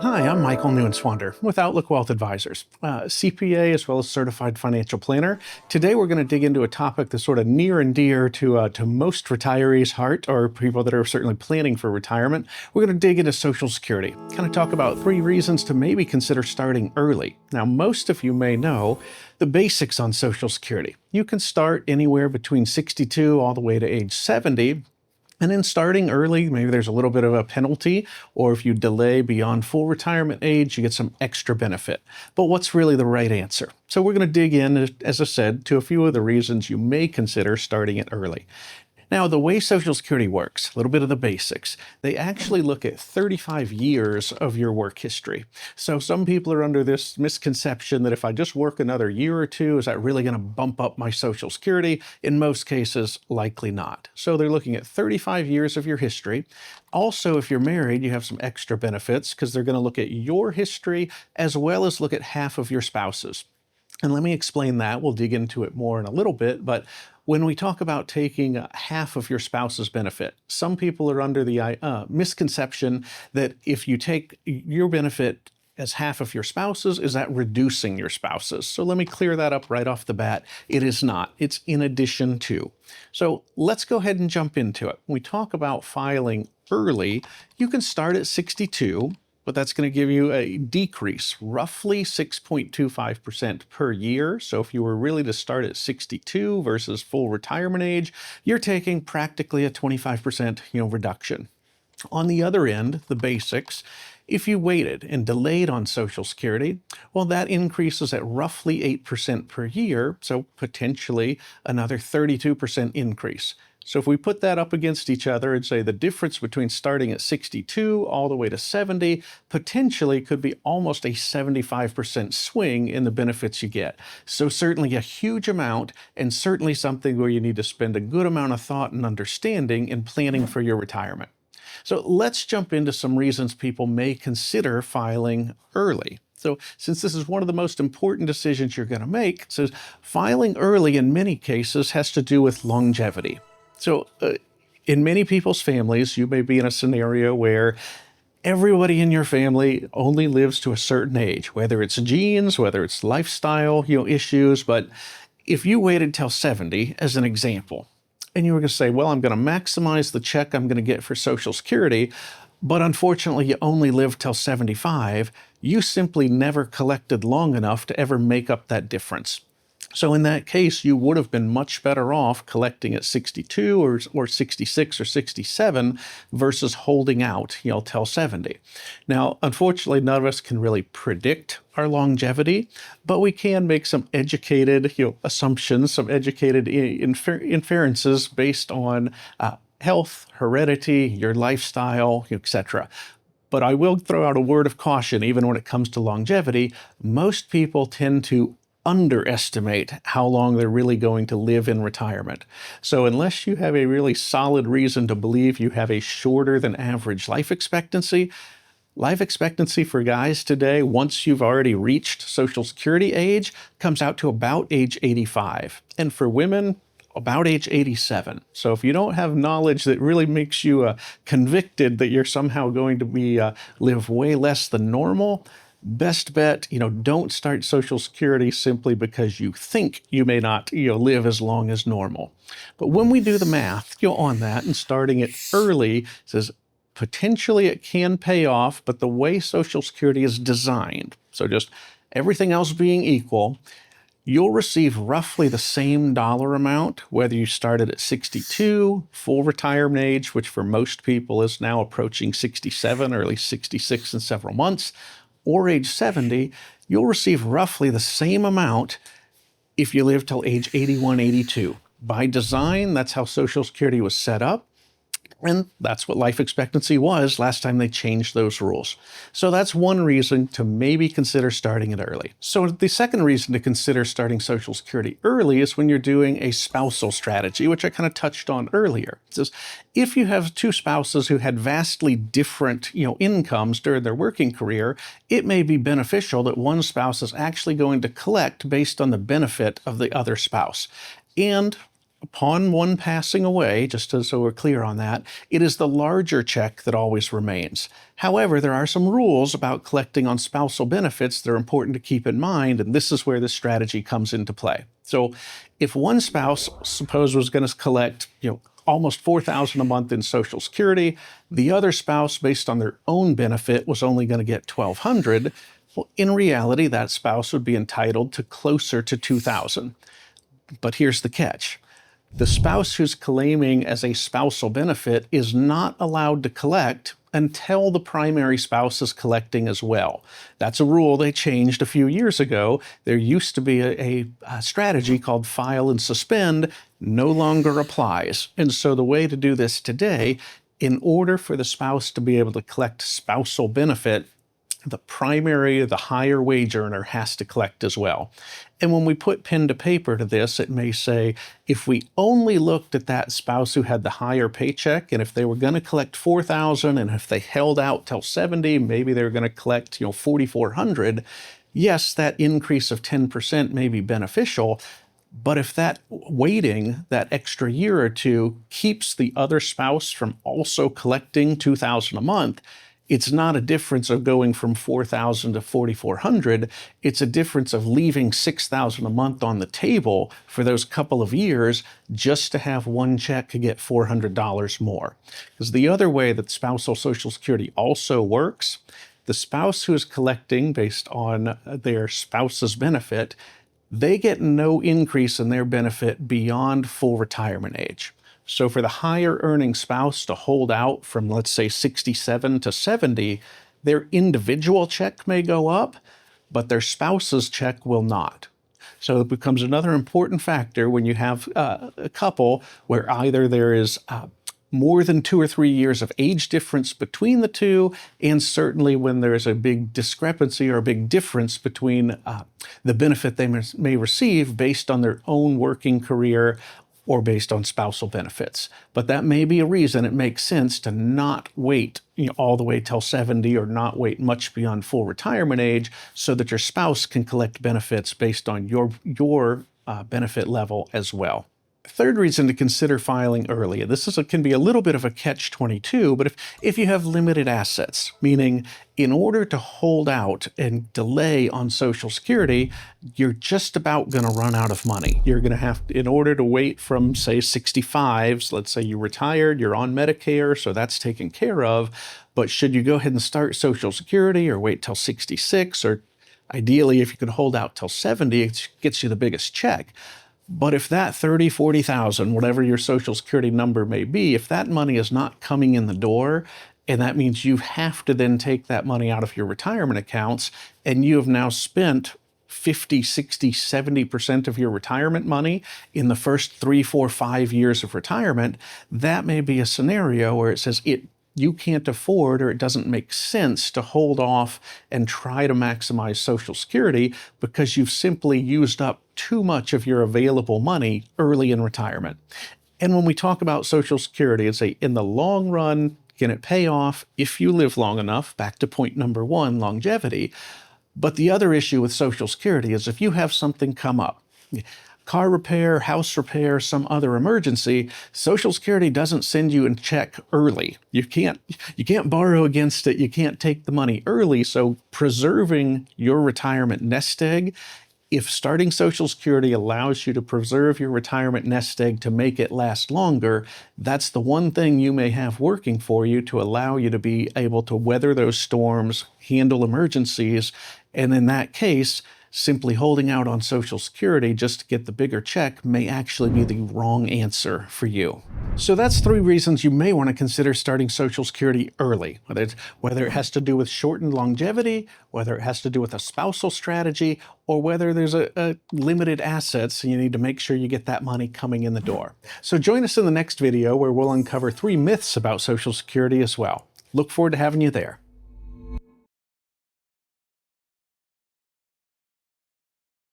Hi, I'm Michael Neuenschwander with Outlook Wealth Advisors, CPA as well as certified financial planner. Today we're going to dig into a topic that's sort of near and dear to most retirees' heart, or people that are certainly planning for retirement. We're going to dig into Social Security, kind of talk about 3 reasons to maybe consider starting early. Now, most of you may know the basics on Social Security. You can start anywhere between 62 all the way to age 70. And in starting early, maybe there's a little bit of a penalty, or if you delay beyond full retirement age, you get some extra benefit. But what's really the right answer? So we're going to dig in, as I said, to a few of the reasons you may consider starting it early. Now, the way Social Security works, a little bit of the basics, they actually look at 35 years of your work history. So some people are under this misconception that if I just work another year or two, is that really going to bump up my Social Security? In most cases, likely not. So they're looking at 35 years of your history. Also, if you're married, you have some extra benefits because they're going to look at your history as well as look at half of your spouse's. And let me explain that. We'll dig into it more in a little bit, but when we talk about taking half of your spouse's benefit, some people are under the misconception that if you take your benefit as half of your spouse's, is that reducing your spouse's? So let me clear that up right off the bat. It is not. It's in addition to. So let's go ahead and jump into it. When we talk about filing early, you can start at 62. But that's going to give you a decrease, roughly 6.25% per year. So if you were really to start at 62 versus full retirement age, you're taking practically a 25% reduction. On the other end, the basics, if you waited and delayed on Social Security, well, that increases at roughly 8% per year, so potentially another 32% increase. So if we put that up against each other and say the difference between starting at 62 all the way to 70 potentially could be almost a 75% swing in the benefits you get. So certainly a huge amount, and certainly something where you need to spend a good amount of thought and understanding in planning for your retirement. So let's jump into some reasons people may consider filing early. So since this is one of the most important decisions you're going to make, it says filing early in many cases has to do with longevity. So in many people's families, you may be in a scenario where everybody in your family only lives to a certain age, whether it's genes, whether it's lifestyle, issues. But if you waited till 70, as an example, and you were going to say, well, I'm going to maximize the check I'm going to get for Social Security, but unfortunately you only live till 75, you simply never collected long enough to ever make up that difference. So in that case, you would have been much better off collecting at 62 or 66 or 67 versus holding out, till 70. Now, unfortunately, none of us can really predict our longevity, but we can make some educated, assumptions, some educated inferences based on health, heredity, your lifestyle, etc. But I will throw out a word of caution, even when it comes to longevity. Most people tend to underestimate how long they're really going to live in retirement. So unless you have a really solid reason to believe you have a shorter than average life expectancy for guys today, once you've already reached Social Security age, comes out to about age 85. And for women, about age 87. So if you don't have knowledge that really makes you convicted that you're somehow going to be live way less than normal, best bet, don't start Social Security simply because you think you may not, live as long as normal. But when we do the math, on that and starting it early, it says potentially it can pay off, but the way Social Security is designed, so just everything else being equal, you'll receive roughly the same dollar amount, whether you started at 62, full retirement age, which for most people is now approaching 67 or at least 66 in several months, or age 70, you'll receive roughly the same amount if you live till age 81, 82. By design, that's how Social Security was set up. And that's what life expectancy was last time they changed those rules. So that's one reason to maybe consider starting it early. So the second reason to consider starting Social Security early is when you're doing a spousal strategy, which I kind of touched on earlier. It says, if you have two spouses who had vastly different, incomes during their working career, it may be beneficial that one spouse is actually going to collect based on the benefit of the other spouse. And upon one passing away, so we're clear on that, it is the larger check that always remains. However, there are some rules about collecting on spousal benefits that are important to keep in mind, and this is where this strategy comes into play. So if one spouse, suppose, was going to collect, almost $4,000 a month in Social Security, the other spouse, based on their own benefit, was only going to get $1,200. Well, in reality, that spouse would be entitled to closer to $2,000. But here's the catch. The spouse who's claiming as a spousal benefit is not allowed to collect until the primary spouse is collecting as well. That's a rule they changed a few years ago. There used to be a strategy called file and suspend, no longer applies. And so the way to do this today, in order for the spouse to be able to collect spousal benefit, the primary, the higher wage earner has to collect as well. And when we put pen to paper to this, it may say, if we only looked at that spouse who had the higher paycheck, and if they were going to collect $4,000, and if they held out till 70, maybe they were going to collect, $4,400. Yes, that increase of 10% may be beneficial. But if that waiting, that extra year or two, keeps the other spouse from also collecting $2,000 a month, it's not a difference of going from $4,000 to $4,400. It's a difference of leaving $6,000 a month on the table for those couple of years just to have one check to get $400 more. Because the other way that spousal Social Security also works, the spouse who is collecting based on their spouse's benefit, they get no increase in their benefit beyond full retirement age. So for the higher earning spouse to hold out from, let's say, 67 to 70, their individual check may go up, but their spouse's check will not. So it becomes another important factor when you have a couple where either there is more than 2 or 3 years of age difference between the two, and certainly when there is a big discrepancy or a big difference between the benefit they may receive based on their own working career or based on spousal benefits. But that may be a reason it makes sense to not wait all the way till 70 or not wait much beyond full retirement age so that your spouse can collect benefits based on your benefit level as well. Third reason to consider filing early, and this can be a little bit of a catch-22, but if you have limited assets, meaning in order to hold out and delay on Social Security, you're just about going to run out of money. You're going to have, in order to wait from, say, 65, so let's say you retired, you're on Medicare, so that's taken care of, but should you go ahead and start Social Security or wait till 66, or ideally if you could hold out till 70, it gets you the biggest check. But if that 30, 40,000, whatever your Social Security number may be, if that money is not coming in the door, and that means you have to then take that money out of your retirement accounts, and you have now spent 50, 60, 70% of your retirement money in the first 3, 4, 5 years of retirement, that may be a scenario where it says you can't afford, or it doesn't make sense to hold off and try to maximize Social Security because you've simply used up too much of your available money early in retirement. And when we talk about Social Security, it's in the long run, can it pay off if you live long enough? Back to point number 1, longevity. But the other issue with Social Security is if you have something come up, car repair, house repair, some other emergency, Social Security doesn't send you a check early. You can't borrow against it. You can't take the money early. So preserving your retirement nest egg, if starting Social Security allows you to preserve your retirement nest egg to make it last longer, that's the one thing you may have working for you to allow you to be able to weather those storms, handle emergencies, and in that case, simply holding out on Social Security just to get the bigger check may actually be the wrong answer for you. So that's 3 reasons you may want to consider starting Social Security early, whether it has to do with shortened longevity, whether it has to do with a spousal strategy, or whether there's a limited assets and you need to make sure you get that money coming in the door. So join us in the next video where we'll uncover 3 myths about Social Security as well. Look forward to having you there.